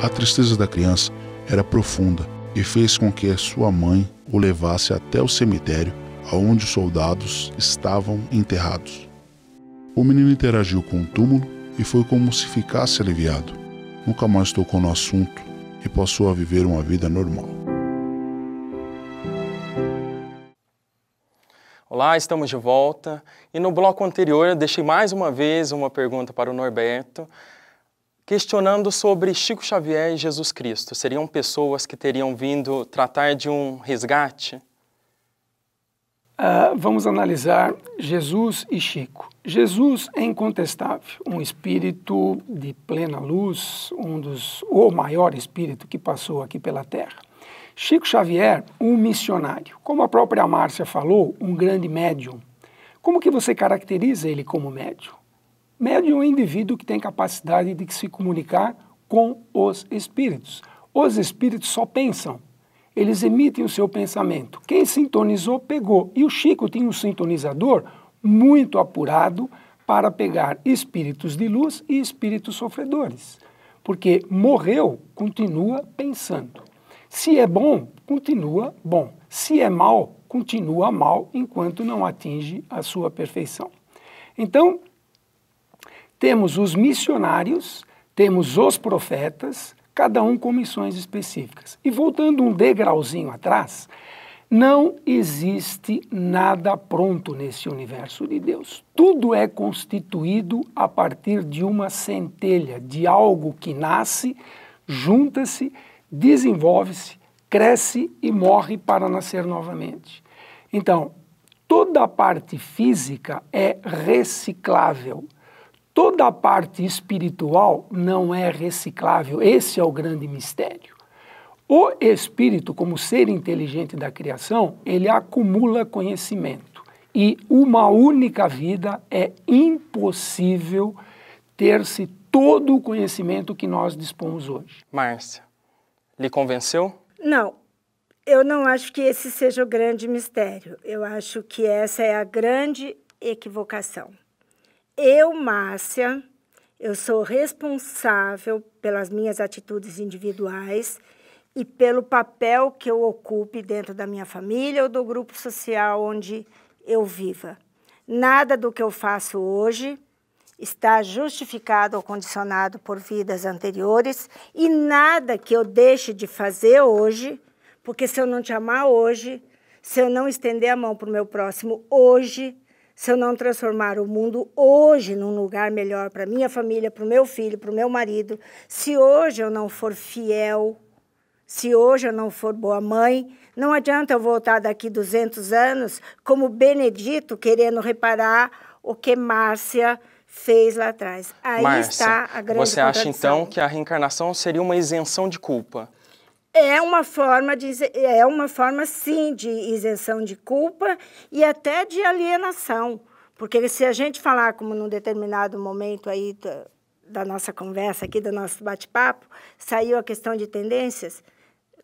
A tristeza da criança era profunda e fez com que sua mãe o levasse até o cemitério onde os soldados estavam enterrados. O menino interagiu com o túmulo e foi como se ficasse aliviado. Nunca mais tocou no assunto e passou a viver uma vida normal. Olá, estamos de volta. E no bloco anterior eu deixei mais uma vez uma pergunta para o Norberto, questionando sobre Chico Xavier e Jesus Cristo. Seriam pessoas que teriam vindo tratar de um resgate? Vamos analisar Jesus e Chico. Jesus é incontestável, um espírito de plena luz, o maior espírito que passou aqui pela Terra. Chico Xavier, um missionário. Como a própria Márcia falou, um grande médium. Como que você caracteriza ele como médium? Médium é um indivíduo que tem capacidade de se comunicar com os espíritos. Os espíritos só pensam. Eles emitem o seu pensamento. Quem sintonizou, pegou. E o Chico tinha um sintonizador muito apurado para pegar espíritos de luz e espíritos sofredores. Porque morreu, continua pensando. Se é bom, continua bom. Se é mal, continua mal enquanto não atinge a sua perfeição. Então, temos os missionários, temos os profetas, cada um com missões específicas. E voltando um degrauzinho atrás, não existe nada pronto nesse universo de Deus. Tudo é constituído a partir de uma centelha, de algo que nasce, junta-se, desenvolve-se, cresce e morre para nascer novamente. Então, toda a parte física é reciclável. Toda a parte espiritual não é reciclável. Esse é o grande mistério. O espírito, como ser inteligente da criação, ele acumula conhecimento. E uma única vida é impossível ter-se todo o conhecimento que nós dispomos hoje. Márcia, lhe convenceu? Não, eu não acho que esse seja o grande mistério. Eu acho que essa é a grande equivocação. Eu, Márcia, eu sou responsável pelas minhas atitudes individuais e pelo papel que eu ocupe dentro da minha família ou do grupo social onde eu viva. Nada do que eu faço hoje está justificado ou condicionado por vidas anteriores e nada que eu deixe de fazer hoje, porque se eu não te amar hoje, se eu não estender a mão para o meu próximo hoje, se eu não transformar o mundo hoje num lugar melhor para minha família, para o meu filho, para o meu marido, se hoje eu não for fiel, se hoje eu não for boa mãe, não adianta eu voltar daqui 200 anos como Benedito querendo reparar o que Márcia fez lá atrás. Aí Márcia, está a grande você acha contradição. então que a reencarnação seria uma isenção de culpa? É uma forma, sim, de isenção de culpa e até de alienação. Porque se a gente falar, como num determinado momento aí da nossa conversa aqui, do nosso bate-papo, saiu a questão de tendências.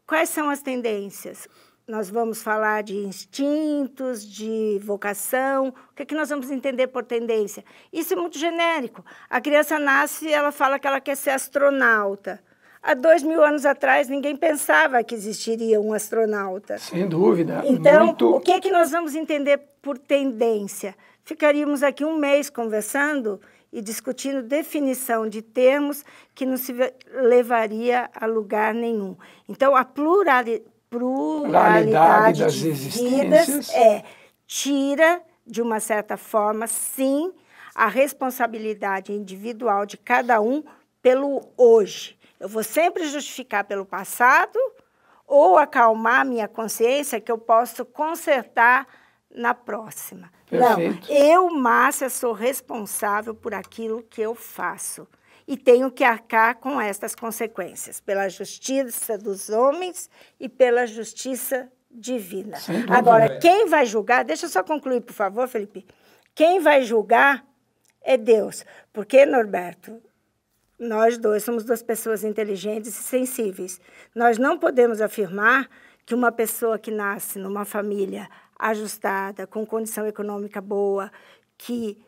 Quais são as tendências? Nós vamos falar de instintos, de vocação. O que é que nós vamos entender por tendência? Isso é muito genérico. A criança nasce e ela fala que ela quer ser astronauta. Há 2000 anos atrás, ninguém pensava que existiria um astronauta. Sem dúvida. Então, o que é que nós vamos entender por tendência? Ficaríamos aqui um mês conversando e discutindo definição de termos que não se levaria a lugar nenhum. Então, a pluralidade das de existências vidas tira, de uma certa forma, sim, a responsabilidade individual de cada um pelo hoje. Eu vou sempre justificar pelo passado ou acalmar minha consciência que eu posso consertar na próxima. Perfeito. Não, eu, Márcia, sou responsável por aquilo que eu faço e tenho que arcar com estas consequências, pela justiça dos homens e pela justiça divina. Agora, quem vai julgar, deixa eu só concluir, por favor, Felipe, quem vai julgar é Deus, porque, Norberto, nós dois somos duas pessoas inteligentes e sensíveis. Nós não podemos afirmar que uma pessoa que nasce numa família ajustada, com condição econômica boa, que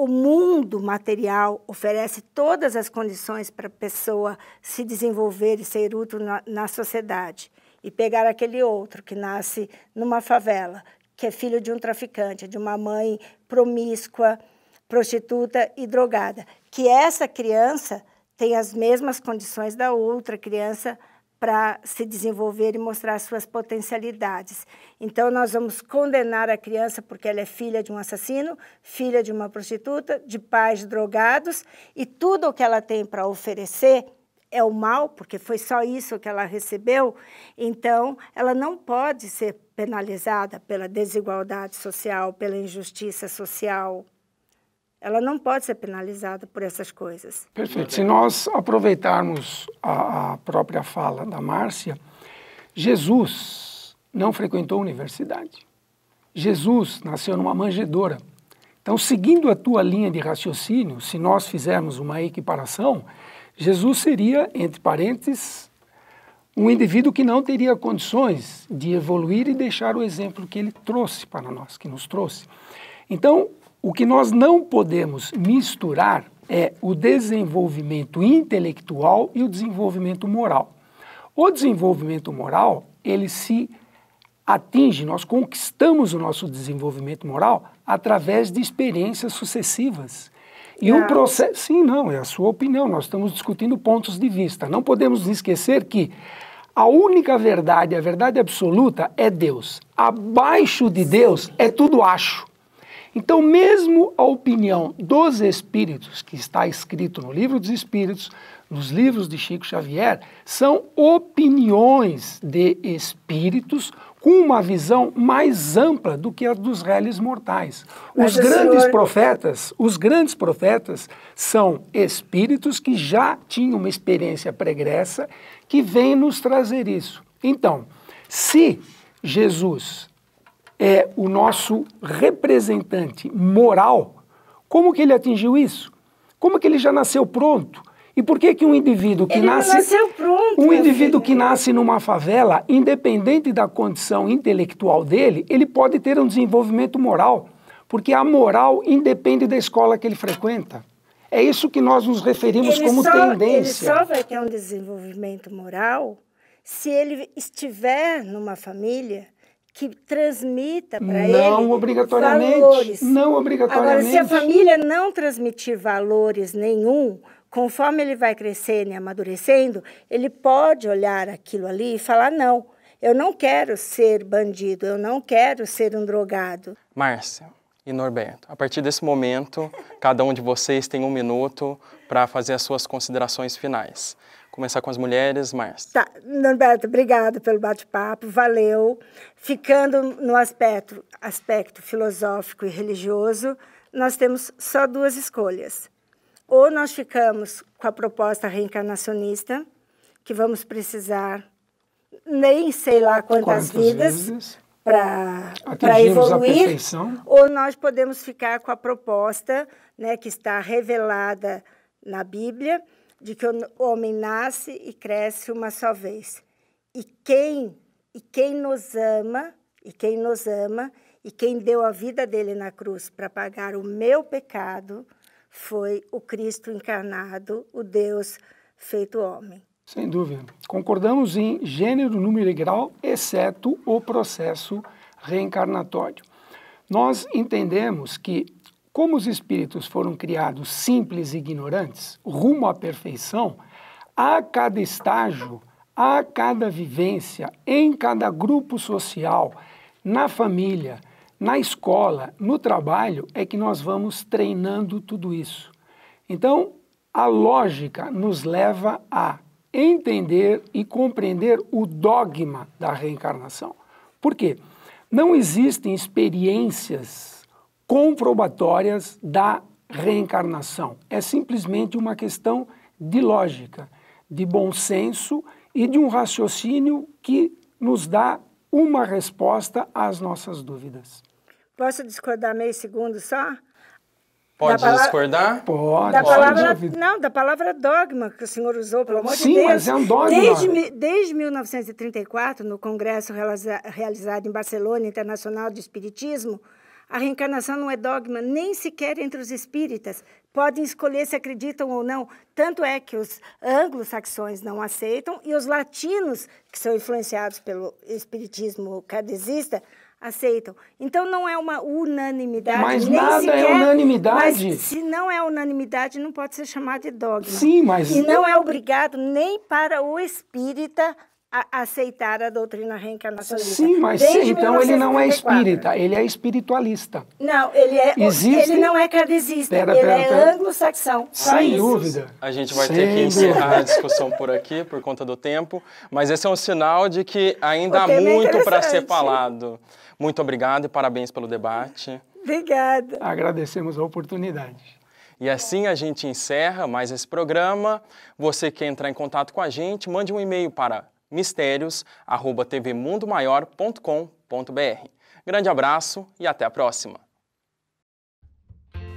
o mundo material oferece todas as condições para a pessoa se desenvolver e ser útil na sociedade. E pegar aquele outro que nasce numa favela, que é filho de um traficante, de uma mãe promíscua, prostituta e drogada. Que essa criança tem as mesmas condições da outra criança para se desenvolver e mostrar suas potencialidades. Então, nós vamos condenar a criança porque ela é filha de um assassino, filha de uma prostituta, de pais drogados, e tudo o que ela tem para oferecer é o mal, porque foi só isso que ela recebeu. Então, ela não pode ser penalizada pela desigualdade social, pela injustiça social. Ela não pode ser penalizada por essas coisas. Perfeito. Se nós aproveitarmos a própria fala da Márcia, Jesus não frequentou a universidade. Jesus nasceu numa manjedoura. Então, seguindo a tua linha de raciocínio, se nós fizermos uma equiparação, Jesus seria, entre parênteses, um indivíduo que não teria condições de evoluir e deixar o exemplo que ele trouxe para nós, que nos trouxe. Então, o que nós não podemos misturar é o desenvolvimento intelectual e o desenvolvimento moral. O desenvolvimento moral, ele se atinge, nós conquistamos o nosso desenvolvimento moral através de experiências sucessivas. E o processo... Sim, não, é a sua opinião, nós estamos discutindo pontos de vista. Não podemos esquecer que a única verdade, a verdade absoluta é Deus. Abaixo de Deus é tudo acho. Então, mesmo a opinião dos espíritos, que está escrito no Livro dos Espíritos, nos livros de Chico Xavier, são opiniões de espíritos com uma visão mais ampla do que a dos réis mortais. Os grandes profetas são espíritos que já tinham uma experiência pregressa que vem nos trazer isso. Então, se Jesus é o nosso representante moral, como que ele atingiu isso? Como que ele já nasceu pronto? E por que um indivíduo que que nasce numa favela, independente da condição intelectual dele, ele pode ter um desenvolvimento moral, porque a moral independe da escola que ele frequenta. É isso que nós nos referimos como tendência. Ele só vai ter um desenvolvimento moral se ele estiver numa família que transmita para ele valores. Não obrigatoriamente. Agora, se a família não transmitir valores nenhum, conforme ele vai crescendo e amadurecendo, ele pode olhar aquilo ali e falar, não, eu não quero ser bandido, eu não quero ser um drogado. Márcia e Norberto, a partir desse momento, cada um de vocês tem 1 minuto para fazer as suas considerações finais. Começar com as mulheres, Márcia. Tá, Norberto, obrigado pelo bate-papo, valeu. Ficando no aspecto filosófico e religioso, nós temos só 2 escolhas. Ou nós ficamos com a proposta reencarnacionista, que vamos precisar nem sei lá quantas vidas para evoluir, ou nós podemos ficar com a proposta, né, que está revelada na Bíblia, de que o homem nasce e cresce uma só vez. E quem nos ama, e quem deu a vida dele na cruz para pagar o meu pecado, foi o Cristo encarnado, o Deus feito homem. Sem dúvida. Concordamos em gênero, número e grau, exceto o processo reencarnatório. Nós entendemos que, como os espíritos foram criados simples e ignorantes, rumo à perfeição, a cada estágio, a cada vivência, em cada grupo social, na família, na escola, no trabalho, é que nós vamos treinando tudo isso. Então, a lógica nos leva a entender e compreender o dogma da reencarnação. Por quê? Não existem experiências comprobatórias da reencarnação. É simplesmente uma questão de lógica, de bom senso e de um raciocínio que nos dá uma resposta às nossas dúvidas. Posso discordar meio segundo só? Pode discordar? Pode. Da palavra dogma que o senhor usou, pelo amor de Deus. Sim, mas é um dogma. Desde 1934, no congresso realizado em Barcelona, Internacional de Espiritismo, A reencarnação não é dogma, nem sequer entre os espíritas. Podem escolher se acreditam ou não. Tanto é que os anglo-saxões não aceitam e os latinos, que são influenciados pelo espiritismo kardecista, aceitam. Então, não é uma unanimidade. Mas nem nada sequer, é unanimidade. Mas se não é unanimidade, não pode ser chamado de dogma. Sim, mas... E não é obrigado nem para o espírita a aceitar a doutrina reencarnacionista. Sim, mas então ele não é espírita, ele é espiritualista. Não, ele não é kardecista, ele é anglo-saxão. Sem dúvida. A gente vai ter que encerrar a discussão por aqui, por conta do tempo, mas esse é um sinal de que ainda há muito para ser falado. Muito obrigado e parabéns pelo debate. Obrigada. Agradecemos a oportunidade. E assim a gente encerra mais esse programa. Você quer entrar em contato com a gente, mande um e-mail para mistérios@tvmundomaior.com.br. Grande abraço e até a próxima.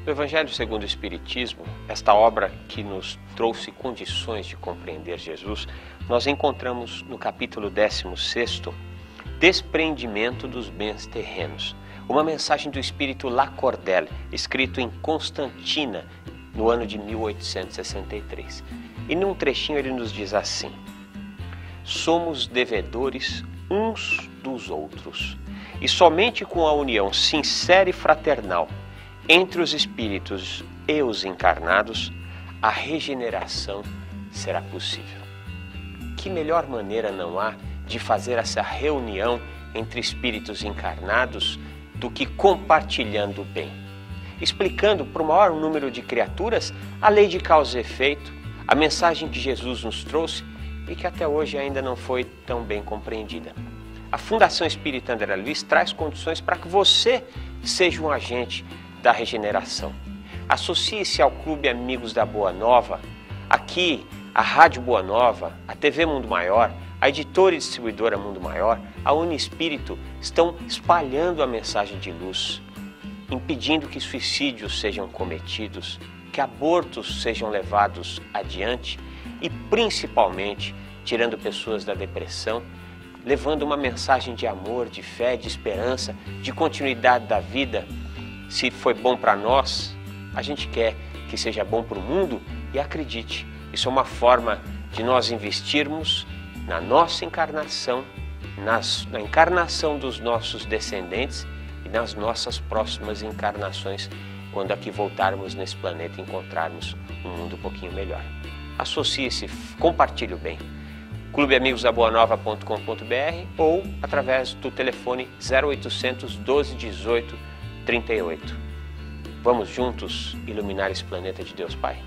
No Evangelho segundo o Espiritismo, esta obra que nos trouxe condições de compreender Jesus, nós encontramos no capítulo 16º, Desprendimento dos Bens Terrenos, uma mensagem do Espírito Lacordaire, escrito em Constantina, no ano de 1863. E num trechinho ele nos diz assim: somos devedores uns dos outros, e somente com a união sincera e fraternal entre os espíritos e os encarnados, a regeneração será possível. Que melhor maneira não há de fazer essa reunião entre espíritos encarnados do que compartilhando o bem, explicando para o maior número de criaturas a lei de causa e efeito, a mensagem que Jesus nos trouxe e que até hoje ainda não foi tão bem compreendida. A Fundação Espírita André Luiz traz condições para que você seja um agente da regeneração. Associe-se ao Clube Amigos da Boa Nova. Aqui, a Rádio Boa Nova, a TV Mundo Maior, a editora e distribuidora Mundo Maior, a Uniespírito estão espalhando a mensagem de luz, impedindo que suicídios sejam cometidos, que abortos sejam levados adiante e, principalmente, tirando pessoas da depressão, levando uma mensagem de amor, de fé, de esperança, de continuidade da vida. Se foi bom para nós, a gente quer que seja bom para o mundo e acredite, isso é uma forma de nós investirmos na nossa encarnação, na encarnação dos nossos descendentes e nas nossas próximas encarnações, quando aqui voltarmos nesse planeta e encontrarmos um mundo um pouquinho melhor. Associe-se, compartilhe o bem. clubeamigosdaboanova.com.br ou através do telefone 0800 12 18 38. Vamos juntos iluminar esse planeta de Deus Pai?